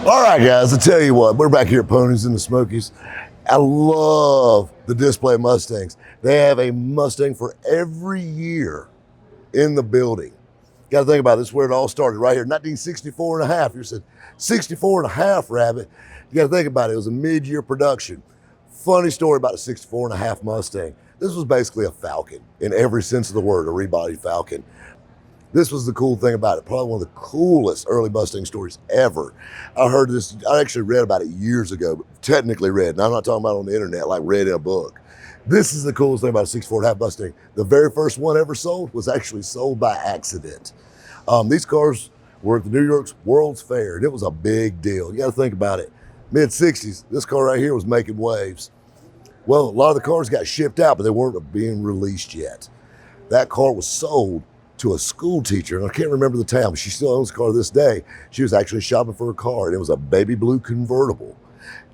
All right, guys, I tell you what, we're back here at Ponies in the Smokies. I love the display of Mustangs. They have a Mustang for every year in the building. You got to think about this, where it all started, right here, 1964 and a half. You said 64 and a half, Rabbit. You got to think about it. It was a mid-year production. Funny story about a 64 and a half Mustang. This was basically a Falcon in every sense of the word, a rebodied Falcon. This was the cool thing about it. Probably one of the coolest early Mustang stories ever. I heard this, I actually read about it years ago, but technically read, and I'm not talking about on the internet, like read in a book. This is the coolest thing about a 64 and a half Mustang. The very first one ever sold was actually sold by accident. These cars were at the New York's World's Fair, and it was a big deal. You got to think about it. Mid-60s, this car right here was making waves. Well, a lot of the cars got shipped out, but they weren't being released yet. That car was sold to a school teacher, and I can't remember the town, but she still owns the car to this day. She was actually shopping for a car, and it was a baby blue convertible.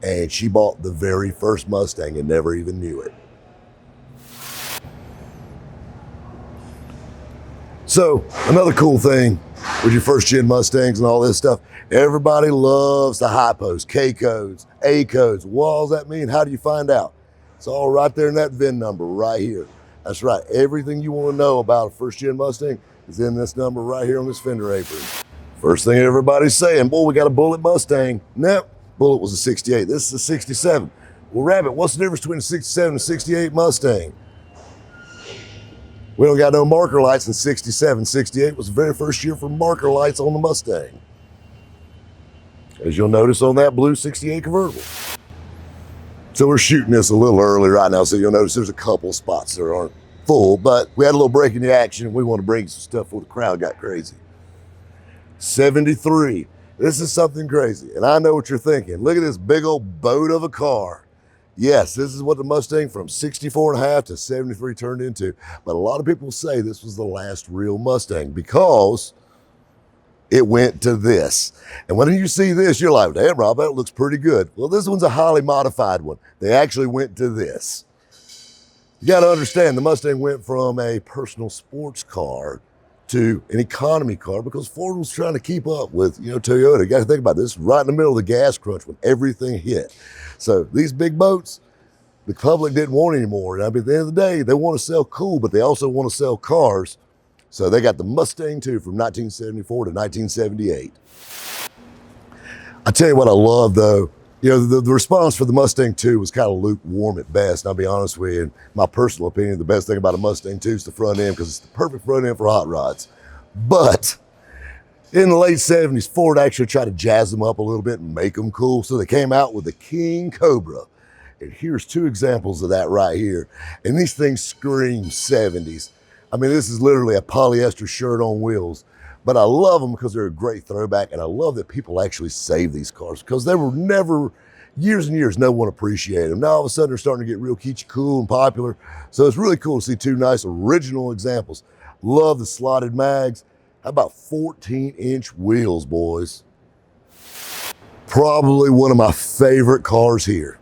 And she bought the very first Mustang and never even knew it. So another cool thing with your first gen Mustangs and all this stuff, everybody loves the high post, K codes, A codes. What does that mean? How do you find out? It's all right there in that VIN number right here. That's right, everything you want to know about a first gen Mustang is in this number right here on this fender apron. First thing everybody's saying, boy, we got a Bullet Mustang. Nope, Bullet was a 68, this is a 67. Well, Rabbit, what's the difference between a 67 and a 68 Mustang? We don't got no marker lights in 67. 68 was the very first year for marker lights on the Mustang, as you'll notice on that blue 68 convertible. So we're shooting this a little early right now, so you'll notice there's a couple spots that aren't full, but we had a little break in the action, and we want to bring some stuff before the crowd got crazy. 73. This is something crazy, and I know what you're thinking. Look at this big old boat of a car. Yes, this is what the Mustang from 64 and a half to 73 turned into, but a lot of people say this was the last real Mustang because it went to this. And when you see this, you're like, damn, Rob, that looks pretty good. Well, this one's a highly modified one. They actually went to this. You got to understand, the Mustang went from a personal sports car to an economy car because Ford was trying to keep up with, Toyota. You got to think about this, right in the middle of the gas crunch when everything hit. So these big boats, the public didn't want anymore. And I mean, at the end of the day, they want to sell cool, but they also want to sell cars. So they got the Mustang II from 1974 to 1978. I tell you what I love though, the response for the Mustang II was kind of lukewarm at best. And I'll be honest with you, in my personal opinion, the best thing about a Mustang II is the front end because it's the perfect front end for hot rods. But in the late 70s, Ford actually tried to jazz them up a little bit and make them cool. So they came out with the King Cobra. And here's two examples of that right here. And these things scream 70s. I mean, this is literally a polyester shirt on wheels, but I love them because they're a great throwback, and I love that people actually save these cars because they were never, years and years, no one appreciated them. Now all of a sudden they're starting to get real kitschy cool and popular, so it's really cool to see two nice original examples. Love the slotted mags. How about 14-inch wheels, boys? Probably one of my favorite cars here,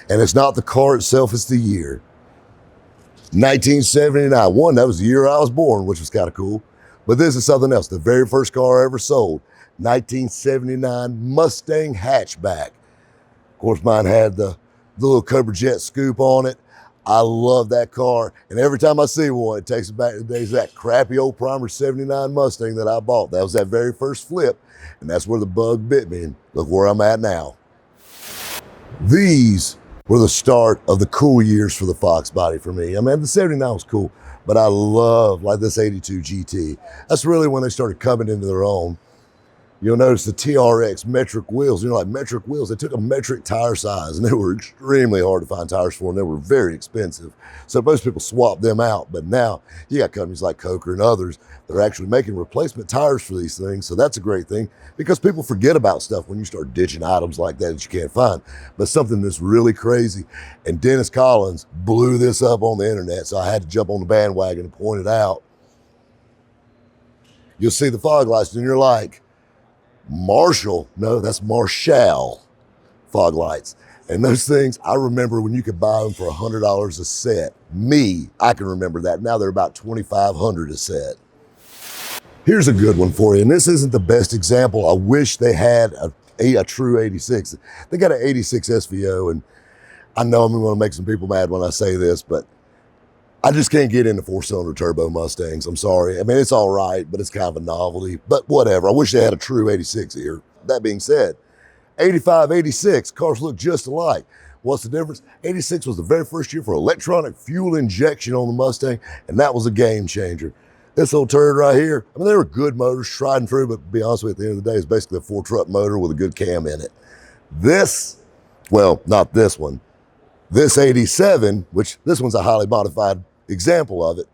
and it's not the car itself, it's the year. 1979, one, that was the year I was born, which was kind of cool. But this is something else. The very first car I ever sold, 1979 Mustang Hatchback. Of course, mine had the little Cobra Jet scoop on it. I love that car. And every time I see one, it takes me back to the days of that crappy old primer 79 Mustang that I bought. That was that very first flip. And that's where the bug bit me. And look where I'm at now. These were the start of the cool years for the Fox body for me. I mean, the 79 was cool, but I love like this 82 GT. That's really when they started coming into their own. You'll notice the TRX metric wheels, like metric wheels, they took a metric tire size and they were extremely hard to find tires for, and they were very expensive. So most people swapped them out, but now you got companies like Coker and others that are actually making replacement tires for these things. So that's a great thing because people forget about stuff when you start ditching items like that you can't find. But something that's really crazy, and Dennis Collins blew this up on the internet, so I had to jump on the bandwagon and point it out. You'll see the fog lights and you're like, Marshall? No, that's Marshall fog lights. And those things, I remember when you could buy them for $100 a set. I can remember that. Now they're about $2,500 a set. Here's a good one for you, and this isn't the best example. I wish they had a true 86. They got an 86 SVO, and I know I'm going to make some people mad when I say this, but I just can't get into four-cylinder turbo Mustangs. I'm sorry. I mean, it's all right, but it's kind of a novelty. But whatever. I wish they had a true 86 here. That being said, 85, 86, cars look just alike. What's the difference? 86 was the very first year for electronic fuel injection on the Mustang, and that was a game changer. This little turd right here, I mean, they were good motors, tried and true, but to be honest with you, at the end of the day, it's basically a four-truck motor with a good cam in it. This, well, not this one. This 87, which this one's a highly modified example of it,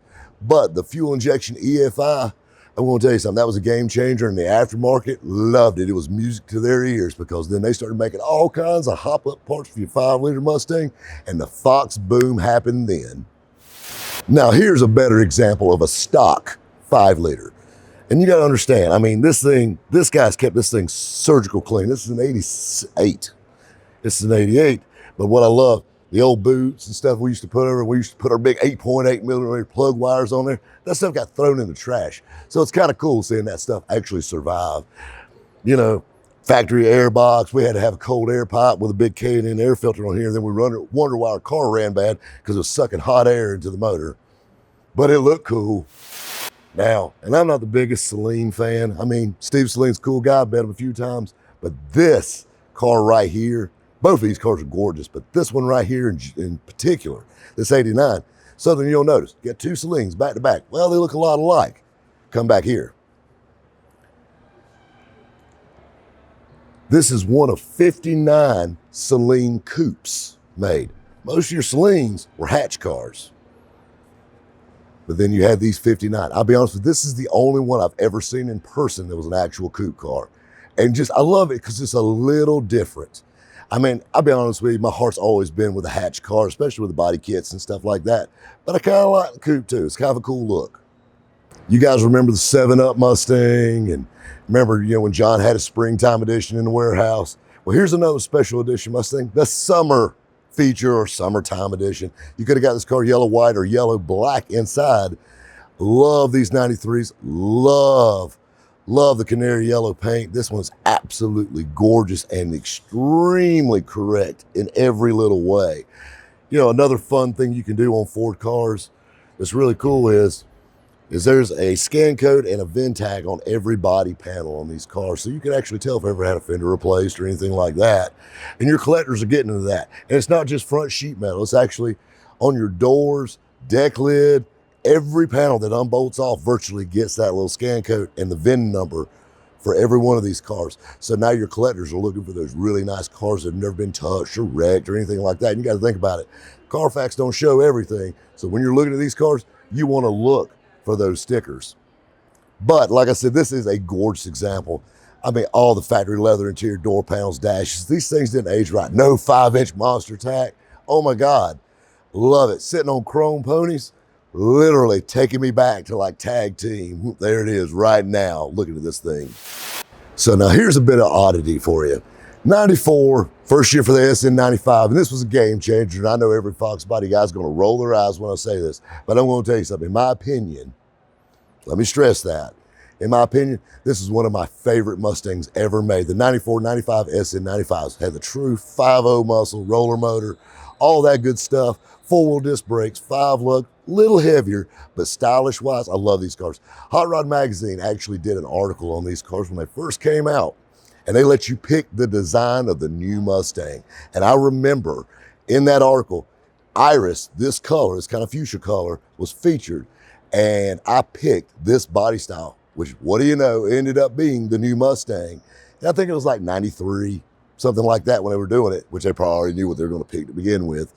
but the fuel injection EFI, I'm going to tell you something, that was a game changer, and the aftermarket loved it. It was music to their ears, because then they started making all kinds of hop-up parts for your 5-liter Mustang, and the Fox boom happened then. Now, here's a better example of a stock 5-liter. And you got to understand, I mean, this guy's kept this thing surgical clean. This is an 88. This is an 88, but what I love, the old boots and stuff we used to put over, we used to put our big 8.8 millimeter plug wires on there. That stuff got thrown in the trash. So it's kind of cool seeing that stuff actually survive. You know, factory air box, we had to have a cold air pipe with a big K&N air filter on here, and then we wonder why our car ran bad, because it was sucking hot air into the motor. But it looked cool. Now, and I'm not the biggest Saleen fan. I mean, Steve Saleen's a cool guy, I've met him a few times, but this car right here, both of these cars are gorgeous, but this one right here in particular, this 89, something you'll notice, you got two Saleens back to back. Well, they look a lot alike. Come back here. This is one of 59 Saleen coupes made. Most of your Saleens were hatch cars. But then you had these 59. I'll be honest with you, this is the only one I've ever seen in person that was an actual coupe car. And just, I love it because it's a little different. I mean, I'll be honest with you, my heart's always been with a hatch car, especially with the body kits and stuff like that. But I kind of like the coupe too. It's kind of a cool look. You guys remember the 7-Up Mustang, and remember, you know, when John had a springtime edition in the warehouse? Well, here's another special edition Mustang, the summer feature or summertime edition. You could have got this car yellow white or yellow black inside. Love these 93s. Love the canary yellow paint. This one's absolutely gorgeous and extremely correct in every little way. You know, another fun thing you can do on Ford cars that's really cool is there's a scan code and a VIN tag on every body panel on these cars. So you can actually tell if I ever had a fender replaced or anything like that. And your collectors are getting into that. And it's not just front sheet metal. It's actually on your doors, deck lid, every panel that unbolts off virtually gets that little scan code and the VIN number for every one of these cars. So now your collectors are looking for those really nice cars that have never been touched or wrecked or anything like that. And you got to think about it. Carfax don't show everything. So when you're looking at these cars, you want to look for those stickers. But like I said, this is a gorgeous example. I mean, all the factory leather interior door panels, dashes, these things didn't age right. No 5-inch monster tack. Oh my God, love it. Sitting on chrome ponies, literally taking me back to like tag team. There it is right now, looking at this thing. So now here's a bit of oddity for you. 94, first year for the SN95, and this was a game changer, and I know every Fox body guy's gonna roll their eyes when I say this, but I'm gonna tell you something. In my opinion, let me stress that, in my opinion, this is one of my favorite Mustangs ever made. The 94, 95 SN95s had the true 5.0 muscle, roller motor, all that good stuff, 4-wheel disc brakes, 5-lug, little heavier, but stylish wise, I love these cars. Hot Rod Magazine actually did an article on these cars when they first came out, and they let you pick the design of the new Mustang. And I remember in that article, Iris, this color, this kind of fuchsia color, was featured. And I picked this body style, which, what do you know, ended up being the new Mustang. And I think it was like 93, something like that when they were doing it, which they probably already knew what they were going to pick to begin with.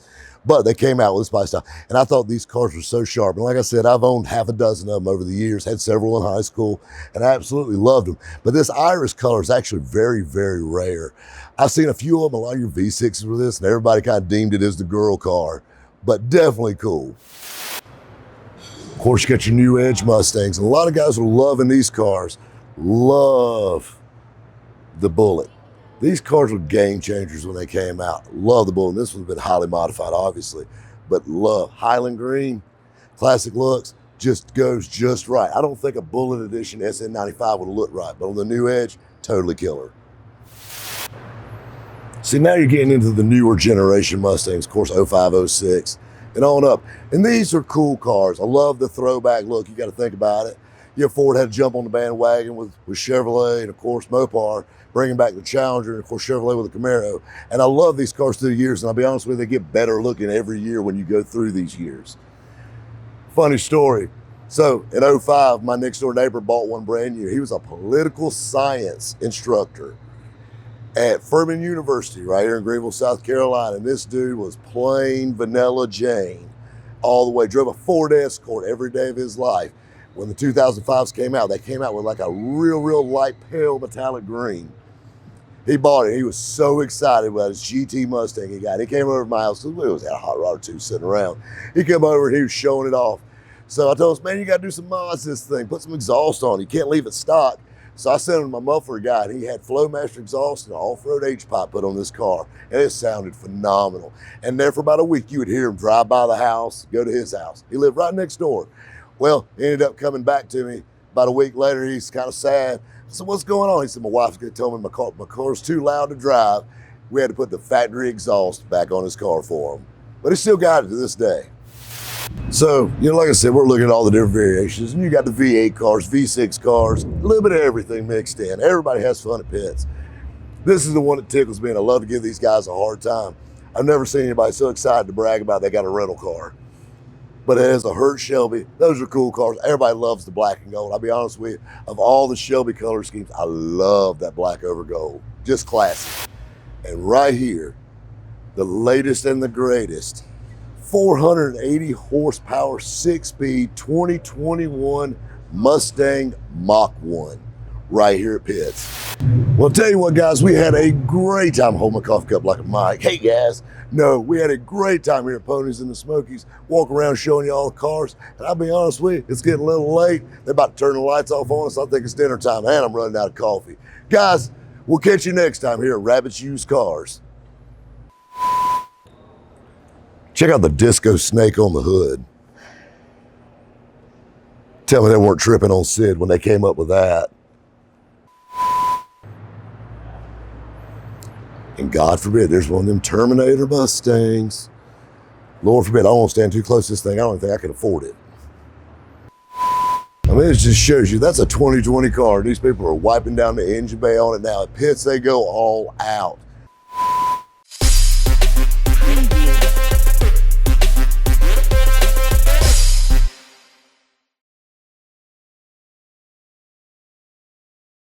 But they came out with this body style. And I thought these cars were so sharp. And like I said, I've owned half a dozen of them over the years, had several in high school, and I absolutely loved them. But this iris color is actually very, very rare. I've seen a few of them, a lot of your V6s with this, and everybody kind of deemed it as the girl car, but definitely cool. Of course, you got your new Edge Mustangs, and a lot of guys are loving these cars. Love the Bullet. These cars were game changers when they came out. Love the Bullet. This one's been highly modified, obviously, but love Highland Green, classic looks. just goes just right. I don't think a Bullet Edition SN95 would look right, but on the new Edge, totally killer. See, now you're getting into the newer generation Mustangs, of course, 05, 06, and on up. And these are cool cars. I love the throwback look. You got to think about it. You know, Ford had to jump on the bandwagon with Chevrolet and, of course, Mopar, bringing back the Challenger, and, of course, Chevrolet with the Camaro. And I love these cars through the years, and I'll be honest with you, they get better looking every year when you go through these years. Funny story. So, in 05, my next-door neighbor bought one brand new. He was a political science instructor at Furman University right here in Greenville, South Carolina. And this dude was plain vanilla Jane all the way. Drove a Ford Escort every day of his life. When the 2005s came out, they came out with like a real light pale metallic green. He bought it. He was so excited about his GT Mustang he got. He came over to my house. We always had a hot rod or two sitting around. He came over and he was showing it off. So I told him, man, you got to do some mods to this thing. Put some exhaust on it. You can't leave it stock. So I sent him my muffler guy, and he had Flowmaster exhaust and an off-road H-pipe put on this car, and it sounded phenomenal. And there for about a week, you would hear him drive by the house, go to his house. He lived right next door. Well, he ended up coming back to me about a week later. He's kind of sad. I said, what's going on? He said, my wife's going to tell me my car's too loud to drive. We had to put the factory exhaust back on his car for him. But he still got it to this day. So, you know, like I said, we're looking at all the different variations, and you got the V8 cars, V6 cars, a little bit of everything mixed in. Everybody has fun at pits. This is the one that tickles me, and I love to give these guys a hard time. I've never seen anybody so excited to brag about they got a rental car. But it has a Hertz Shelby. Those are cool cars. Everybody loves the black and gold. I'll be honest with you, of all the Shelby color schemes, I love that black over gold. Just classic. And right here, the latest and the greatest, 480 horsepower, 6-speed, 2021 Mustang Mach-1 right here at Pitts. Well, I'll tell you what, guys, we had a great time holding my coffee cup like a mic. Hey, guys. No, we had a great time here at Ponies in the Smokies, walking around showing you all the cars. And I'll be honest with you, it's getting a little late. They're about to turn the lights off on us. I think it's dinner time, and I'm running out of coffee. Guys, we'll catch you next time here at Rabbit's Used Cars. Check out the disco snake on the hood. Tell me they weren't tripping on Sid when they came up with that. And God forbid, there's one of them Terminator Mustangs. Lord forbid, I don't want to stand too close to this thing. I don't think I can afford it. I mean, it just shows you, that's a 2020 car. These people are wiping down the engine bay on it now. At Pitts, they go all out.